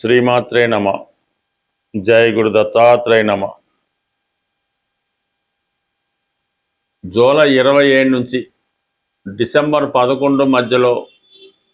శ్రీమాత్రే నమ. జై గురు దత్తాత్రేయ నమ. జూలై 27 నుంచి డిసెంబర్ 11 మధ్యలో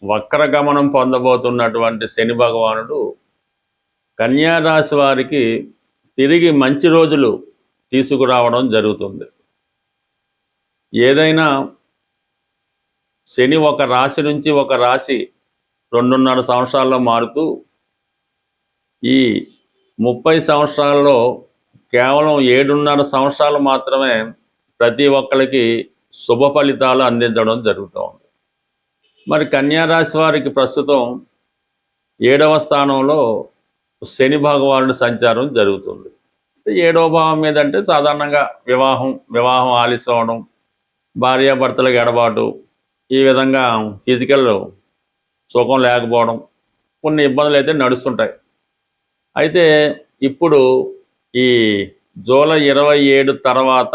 వక్రగమనం పొందబోతున్నటువంటి శని భగవానుడు కన్యారాశి వారికి తిరిగి మంచి రోజులు తీసుకురావడం జరుగుతుంది. ఏదైనా శని ఒక రాశి నుంచి ఒక రాశి 2.5 సంవత్సరాల్లో మారుతూ ఈ 30 సంవత్సరాల్లో కేవలం 7.5 సంవత్సరాలు మాత్రమే ప్రతి ఒక్కరికి శుభ ఫలితాలు అందించడం జరుగుతూ ఉంది. మరి కన్యారాశి వారికి ప్రస్తుతం 7వ స్థానంలో శని భగవానుడి సంచారం జరుగుతుంది. 7వ భావం మీద అంటే సాధారణంగా వివాహం ఆలస్యం అవడం, భార్యాభర్తలకు ఎడబాటు, ఈ విధంగా ఫిజికల్ సుఖం లేకపోవడం, కొన్ని ఇబ్బందులు అయితే నడుస్తుంటాయి. అయితే ఇప్పుడు ఈ జూలై 27 తర్వాత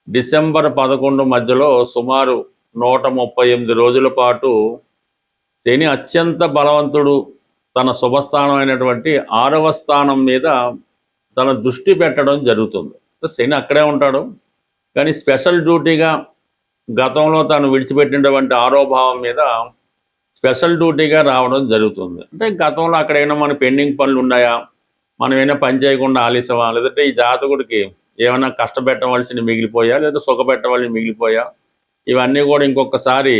డిసెంబర్ 11 మధ్యలో సుమారు 138 రోజుల పాటు శని అత్యంత బలవంతుడు తన శుభస్థానం అయినటువంటి 6వ స్థానం మీద తన దృష్టి పెట్టడం జరుగుతుంది. శని అక్కడే ఉంటాడు, కానీ స్పెషల్ డ్యూటీగా గతంలో తాను విడిచిపెట్టినటువంటి 6వ భావం మీద స్పెషల్ డ్యూటీగా రావడం జరుగుతుంది. అంటే గతంలో అక్కడ ఏమైనా మన పెండింగ్ పనులు ఉన్నాయా, మనం ఏమైనా పని చేయకుండా ఆలస్యమా, లేదంటే ఈ జాతకుడికి ఏమైనా కష్టపెట్టవలసి మిగిలిపోయా, లేదా సుఖపెట్టవలసి మిగిలిపోయా, ఇవన్నీ కూడా ఇంకొకసారి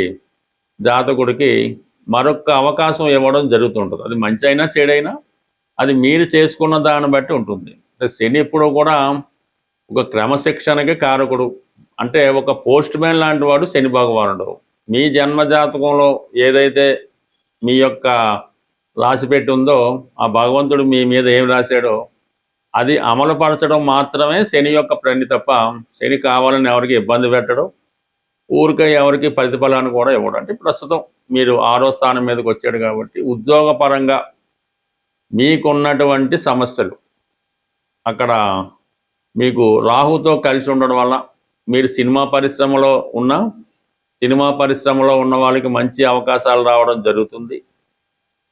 జాతకుడికి మరొక అవకాశం ఇవ్వడం జరుగుతుంటుంది. అది మంచి అయినా చెడైనా అది మీరు చేసుకున్న దాన్ని బట్టి ఉంటుంది. అంటే శని ఎప్పుడూ కూడా ఒక క్రమశిక్షణకి కారకుడు. అంటే ఒక పోస్ట్ మ్యాన్ లాంటి వాడు శని భగవానుడు. మీ జన్మజాతకంలో ఏదైతే మీ యొక్క రాసి పెట్టి ఉందో ఆ భగవంతుడు మీ మీద ఏం రాశాడో అది అమలుపరచడం మాత్రమే శని యొక్క పని తప్ప శని కావాలని ఎవరికి ఇబ్బంది పెట్టడం, ఊరికే ఎవరికి ప్రతిఫలాన్ని కూడా ఇవ్వడం. అంటే ప్రస్తుతం మీరు 6వ స్థానం మీదకి వచ్చాడు కాబట్టి ఉద్యోగపరంగా మీకున్నటువంటి సమస్యలు అక్కడ మీకు రాహుతో కలిసి ఉండడం వల్ల మీరు సినిమా పరిశ్రమలో ఉన్న వాళ్ళకి మంచి అవకాశాలు రావడం జరుగుతుంది.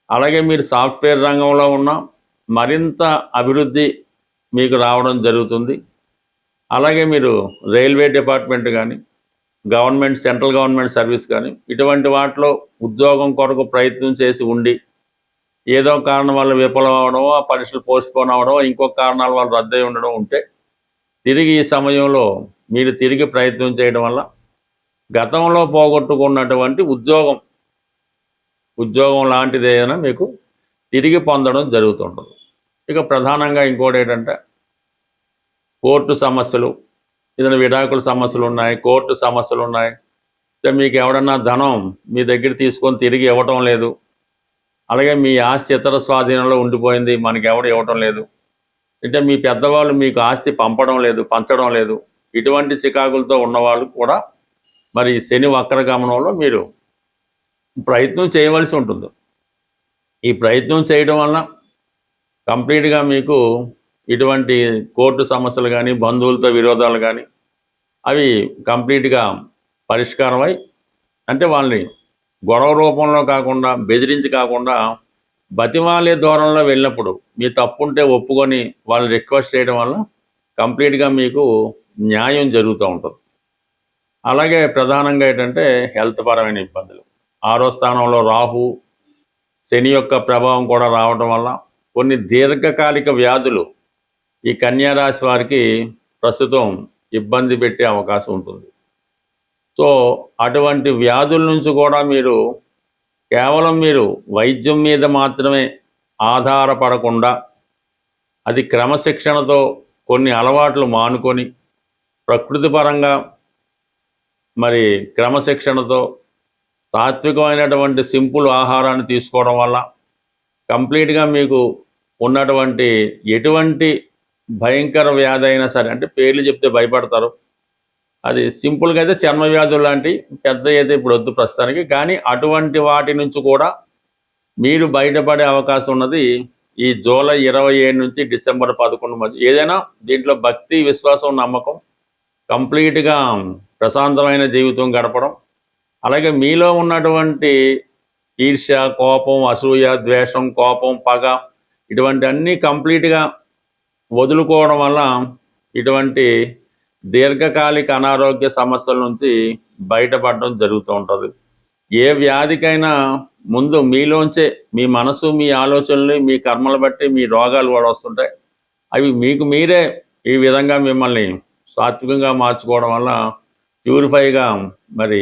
అలాగే మీరు సాఫ్ట్వేర్ రంగంలో ఉన్న మరింత అభివృద్ధి మీకు రావడం జరుగుతుంది. అలాగే మీరు రైల్వే డిపార్ట్మెంట్ కానీ సెంట్రల్ గవర్నమెంట్ సర్వీస్ కానీ ఇటువంటి వాటిలో ఉద్యోగం కొరకు ప్రయత్నం చేసి ఉండి ఏదో కారణం వల్ల విఫలం అవడం, ఆ పరీక్షలు పోస్ట్పోన్ అవ్వడం, ఇంకొక కారణాల వల్ల రద్దయి ఉండడం ఉంటే తిరిగి ఈ సమయంలో మీరు తిరిగి ప్రయత్నం చేయడం వల్ల గతంలో పోగొట్టుకున్నటువంటి ఉద్యోగం లాంటిది ఏదైనా మీకు తిరిగి పొందడం జరుగుతుంటుంది. ఇక ప్రధానంగా ఇంకోటి ఏంటంటే కోర్టు సమస్యలు, ఏదైనా విడాకుల సమస్యలు ఉన్నాయి, కోర్టు సమస్యలు ఉన్నాయి. మీకు ఎవడన్నా ధనం మీ దగ్గర తీసుకొని తిరిగి ఇవ్వటం లేదు, అలాగే మీ ఆస్తి ఇతర స్వాధీనంలో ఉండిపోయింది, మనకి ఎవడు ఇవ్వటం లేదు, అంటే మీ పెద్దవాళ్ళు మీకు ఆస్తి పంచడం లేదు, ఇటువంటి చికాకులతో ఉన్నవాళ్ళు కూడా మరి శని వక్రగమనంలో మీరు ప్రయత్నం చేయవలసి ఉంటుంది. ఈ ప్రయత్నం చేయడం వలన కంప్లీట్గా మీకు ఇటువంటి కోర్టు సమస్యలు కానీ బంధువులతో విరోధాలు కానీ అవి కంప్లీట్గా పరిష్కారమై, అంటే వాళ్ళని గొడవ రూపంలో కాకుండా బెదిరించి కాకుండా బతిమాలే దూరంలో వెళ్ళినప్పుడు మీ తప్పుంటే ఒప్పుకొని వాళ్ళని రిక్వెస్ట్ చేయడం వల్ల కంప్లీట్గా మీకు న్యాయం జరుగుతూ ఉంటుంది. అలాగే ప్రధానంగా ఏంటంటే హెల్త్ పరమైన ఇబ్బందులు, 6వ స్థానంలో రాహు శని యొక్క ప్రభావం కూడా రావడం వల్ల కొన్ని దీర్ఘకాలిక వ్యాధులు ఈ కన్యారాశి వారికి ప్రస్తుతం ఇబ్బంది పెట్టే అవకాశం ఉంటుంది. సో అటువంటి వ్యాధుల నుంచి కూడా మీరు కేవలం వైద్యం మీద మాత్రమే ఆధారపడకుండా అది క్రమశిక్షణతో కొన్ని అలవాట్లు మానుకొని ప్రకృతి పరంగా మరి క్రమశిక్షణతో సాత్వికమైనటువంటి సింపుల్ ఆహారాన్ని తీసుకోవడం వల్ల కంప్లీట్గా మీకు ఉన్నటువంటి ఎటువంటి భయంకర వ్యాధి అయినా సరే, అంటే పేర్లు చెప్తే భయపడతారు, అది సింపుల్గా అయితే చర్మ వ్యాధులు లాంటి పెద్ద అయితే ఇప్పుడు వద్దు ప్రస్తుతానికి, కానీ అటువంటి వాటి నుంచి కూడా మీరు బయటపడే అవకాశం ఉన్నది ఈ జూలై 27 నుంచి డిసెంబర్ 11 మధ్య. ఏదైనా దీంట్లో భక్తి, విశ్వాసం, నమ్మకం, కంప్లీట్గా ప్రశాంతమైన జీవితం గడపడం, అలాగే మీలో ఉన్నటువంటి ఈర్ష్య, కోపం, అసూయ, ద్వేషం, కోపం, పగ ఇటువంటి అన్నీ కంప్లీట్గా వదులుకోవడం వల్ల ఇటువంటి దీర్ఘకాలిక అనారోగ్య సమస్యల నుంచి బయటపడడం జరుగుతూ ఉంటుంది. ఏ వ్యాధికైనా ముందు మీలోంచే మీ మనసు, మీ ఆలోచనలు, మీ కర్మలు బట్టి మీ రోగాలు కూడా వస్తుంటాయి. అవి మీకు మీరే ఈ విధంగా మిమ్మల్ని సాత్వికంగా మార్చుకోవడం వల్ల ప్యూరిఫైగా మరి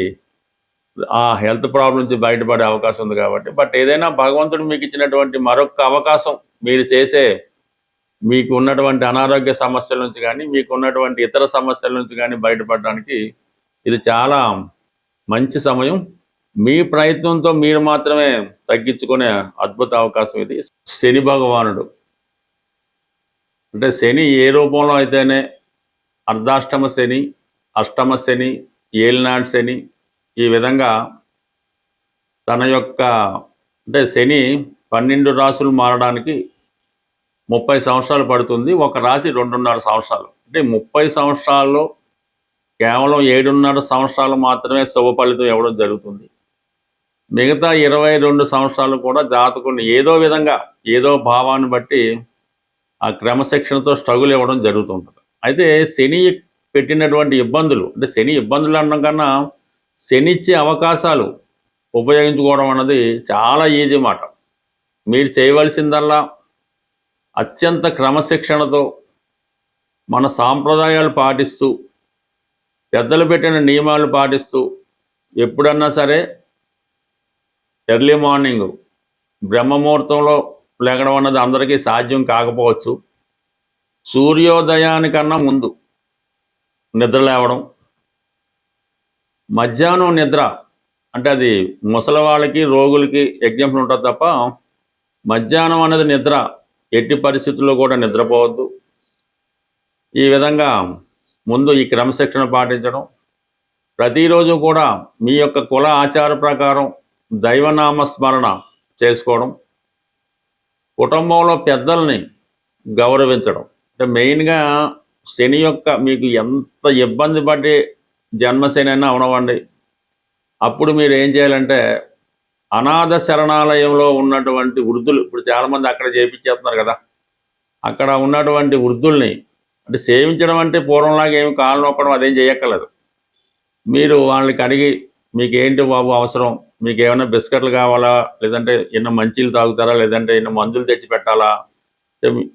ఆ హెల్త్ ప్రాబ్లం నుంచి బయటపడే అవకాశం ఉంది కాబట్టి. బట్ ఏదైనా భగవంతుడు మీకు ఇచ్చినటువంటి మరొక అవకాశం మీరు చేసే మీకు ఉన్నటువంటి అనారోగ్య సమస్యల నుంచి కానీ మీకు ఉన్నటువంటి ఇతర సమస్యల నుంచి కానీ బయటపడడానికి ఇది చాలా మంచి సమయం. మీ ప్రయత్నంతో మీరు మాత్రమే తగ్గించుకునే అద్భుత అవకాశం ఇది. శని భగవానుడు అంటే శని ఏ రూపంలో అయితేనే అర్ధాష్టమ శని, అష్టమ శని, ఏలినాటి శని ఈ విధంగా తన యొక్క అంటే శని 12 రాసులు మారడానికి 30 సంవత్సరాలు పడుతుంది. ఒక రాశి 2.5 సంవత్సరాలు. అంటే 30 సంవత్సరాల్లో కేవలం 7.5 సంవత్సరాలు మాత్రమే శుభ ఫలితం ఇవ్వడం జరుగుతుంది. మిగతా 22 సంవత్సరాలు కూడా జాతకుని ఏదో విధంగా ఏదో భావాన్ని బట్టి ఆ క్రమశిక్షణతో స్ట్రగుల్ ఇవ్వడం జరుగుతుంటుంది. అయితే శని పెట్టినటువంటి ఇబ్బందులు అంటే శని ఇబ్బందులు అనడం కన్నా శని ఇచ్చే అవకాశాలు ఉపయోగించుకోవడం అన్నది చాలా ఈజీ మాట. మీరు చేయవలసిందల్లా అత్యంత క్రమశిక్షణతో మన సాంప్రదాయాలు పాటిస్తూ పెద్దలు పెట్టిన నియమాలు పాటిస్తూ ఎప్పుడన్నా సరే ఎర్లీ మార్నింగ్ బ్రహ్మముహూర్తంలో లేగడం అన్నది అందరికీ సాధ్యం కాకపోవచ్చు. సూర్యోదయానికన్నా ముందు నిద్ర లేవడం, మధ్యాహ్నం నిద్ర అంటే అది ముసలి వాళ్ళకి రోగులకి ఎగ్జాంపుల్ ఉంటుంది తప్ప మధ్యాహ్నం అనేది నిద్ర ఎట్టి పరిస్థితుల్లో కూడా నిద్రపోవద్దు. ఈ విధంగా ముందు ఈ క్రమశిక్షణ పాటించడం, ప్రతిరోజు కూడా మీ యొక్క కుల ఆచార ప్రకారం దైవనామ స్మరణ చేసుకోవడం, కుటుంబంలో పెద్దల్ని గౌరవించడం. అంటే మెయిన్గా శని యొక్క మీకు ఎంత ఇబ్బంది పడి జన్మశని అయినా అవనవండి, అప్పుడు మీరు ఏం చేయాలంటే అనాథ శరణాలయంలో ఉన్నటువంటి వృద్ధులు, ఇప్పుడు చాలామంది అక్కడ చేయించేస్తున్నారు కదా, అక్కడ ఉన్నటువంటి వృద్ధుల్ని అంటే సేవించడం అంటే పూర్వంలాగా ఏమి కాళ్ళు నొక్కడం అదేం చేయక్కర్లేదు. మీరు వాళ్ళకి అడిగి మీకు ఏంటి బాబు అవసరం, మీకు ఏమైనా బిస్కెట్లు కావాలా, లేదంటే ఎన్న మంచీలు తాగుతారా, లేదంటే ఎన్న మందులు తెచ్చి పెట్టాలా,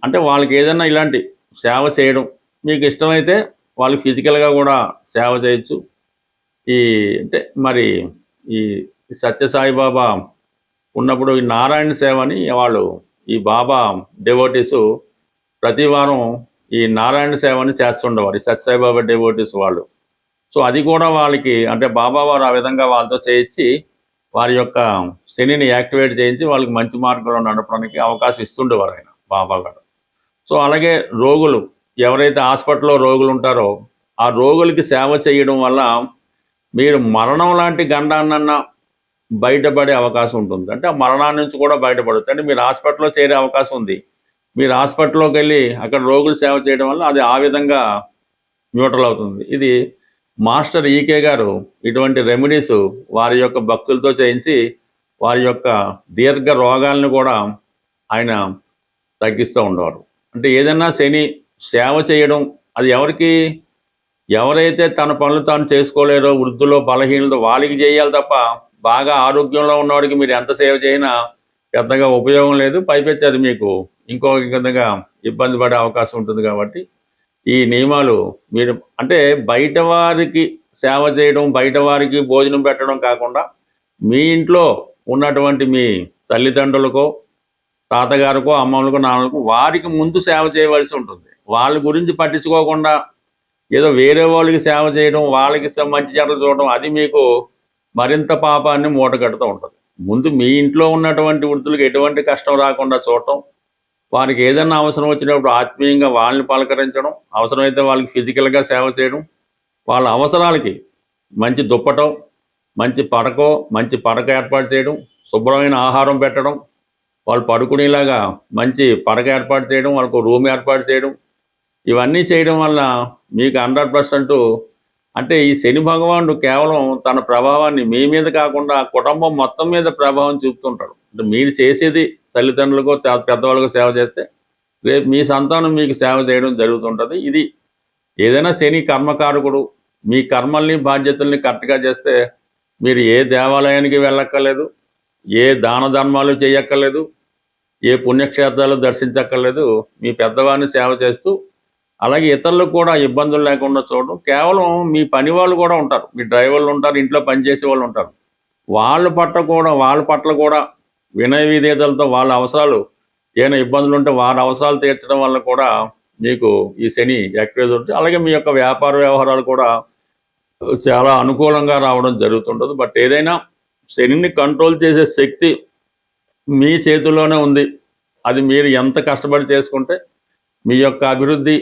అంటే వాళ్ళకి ఏదైనా ఇలాంటి సేవ చేయడం మీకు ఇష్టమైతే వాళ్ళు ఫిజికల్గా కూడా సేవ చేయొచ్చు. ఈ అంటే మరి ఈ సత్యసాయిబాబా ఉన్నప్పుడు ఈ నారాయణ సేవ అని వాళ్ళు ఈ బాబా డెవోటీసు ప్రతి వారం ఈ నారాయణ సేవని చేస్తుండేవారు, ఈ సత్యసాయిబాబా డెవోటీస్ వాళ్ళు. సో అది కూడా వాళ్ళకి అంటే బాబా వారు ఆ విధంగా వాళ్ళతో చేయించి వారి యొక్క శనిని యాక్టివేట్ చేయించి వాళ్ళకి మంచి మార్గంలో నడపడానికి అవకాశం ఇస్తుండేవారు ఆయన బాబా గారు. సో అలాగే రోగులు ఎవరైతే హాస్పిటల్లో రోగులు ఉంటారో ఆ రోగులకి సేవ చేయడం వల్ల మీరు మరణం లాంటి గండాన్నన్నా బయటపడే అవకాశం ఉంటుంది. అంటే ఆ మరణాన్ని నుంచి కూడా బయటపడవచ్చు. అంటే మీరు హాస్పిటల్లో చేరే అవకాశం ఉంది, మీరు హాస్పిటల్లోకి వెళ్ళి అక్కడ రోగులు సేవ చేయడం వల్ల అది ఆ విధంగా న్యూట్రల్ అవుతుంది. ఇది మాస్టర్ ఈకే గారు ఇటువంటి రెమెడీస్ వారి యొక్క భక్తులతో చేయించి వారి యొక్క దీర్ఘ రోగాలను కూడా ఆయన తగ్గిస్తూ ఉండేవారు. అంటే ఏదైనా శని సేవ చేయడం అది ఎవరైతే తన పనులు తాను చేసుకోలేరో వృద్ధులో బలహీనతో వాళ్ళకి చేయాలి తప్ప బాగా ఆరోగ్యంలో ఉన్నవాడికి మీరు ఎంత సేవ చేసినా పెద్దగా ఉపయోగం లేదు. పైపెచ్చి అది మీకు ఇంకో విధంగా ఇబ్బంది పడే అవకాశం ఉంటుంది. కాబట్టి ఈ నియమాలు మీరు అంటే బయట వారికి సేవ చేయడం, బయట వారికి భోజనం పెట్టడం కాకుండా మీ ఇంట్లో ఉన్నటువంటి మీ తల్లిదండ్రులకో తాతగారికో అమ్మమ్మలకో నాన్నలకో వారికి ముందు సేవ చేయవలసి ఉంటుంది. వాళ్ళ గురించి పట్టించుకోకుండా ఏదో వేరే వాళ్ళకి సేవ చేయడం, వాళ్ళకి మంచి చెడ్డలు చూడడం అది మీకు మరింత పాపాన్ని మూటగడుతూ ఉంటుంది. ముందు మీ ఇంట్లో ఉన్నటువంటి వృద్ధులకు ఎటువంటి కష్టం రాకుండా చూడటం, వారికి ఏదైనా అవసరం వచ్చినప్పుడు ఆత్మీయంగా వాళ్ళని పలకరించడం, అవసరమైతే వాళ్ళకి ఫిజికల్గా సేవ చేయడం, వాళ్ళ అవసరాలకి మంచి దుప్పటం, మంచి పడక ఏర్పాటు చేయడం, శుభ్రమైన ఆహారం పెట్టడం, వాళ్ళు పడుకునేలాగా మంచి పడక ఏర్పాటు చేయడం, వాళ్ళకు రూమ్ ఏర్పాటు చేయడం, ఇవన్నీ చేయడం వల్ల మీకు 100% అంటే ఈ శని భగవానుడు కేవలం తన ప్రభావాన్ని మీ మీద కాకుండా కుటుంబం మొత్తం మీద ప్రభావం చూపుతుంటాడు. అంటే మీరు చేసేది తల్లిదండ్రులకు పెద్దవాళ్ళకు సేవ చేస్తే రేపు మీ సంతానం మీకు సేవ చేయడం జరుగుతుంటుంది. ఇది ఏదైనా శని కర్మకారకుడు. మీ కర్మల్ని బాధ్యతల్ని కరెక్ట్గా చేస్తే మీరు ఏ దేవాలయానికి వెళ్ళక్కర్లేదు, ఏ దాన ధర్మాలు చేయక్కర్లేదు, ఏ పుణ్యక్షేత్రాలు దర్శించక్కర్లేదు. మీ పెద్దవారిని సేవ చేస్తూ అలాగే ఇతరులకు కూడా ఇబ్బందులు లేకుండా చూడడం. కేవలం మీ పని వాళ్ళు కూడా ఉంటారు, మీ డ్రైవర్లు ఉంటారు, ఇంట్లో పనిచేసే వాళ్ళు ఉంటారు, వాళ్ళ పట్ల కూడా వినయ విధేయతలతో వాళ్ళ అవసరాలు ఏమైనా ఇబ్బందులు ఉంటే వారి అవసరాలు తీర్చడం వల్ల కూడా మీకు ఈ శని యాక్టివేట్ ఉంటుంది. అలాగే మీ యొక్క వ్యాపార వ్యవహారాలు కూడా చాలా అనుకూలంగా రావడం జరుగుతుంటుంది. బట్ ఏదైనా శనిని కంట్రోల్ చేసే శక్తి మీ చేతుల్లోనే ఉంది. అది మీరు ఎంత కష్టపడి చేసుకుంటే మీ యొక్క అభివృద్ధి,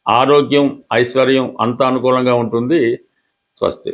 ఆరోగ్యం, ఐశ్వర్యం అంత అనుకూలంగా ఉంటుంది. స్వస్తి.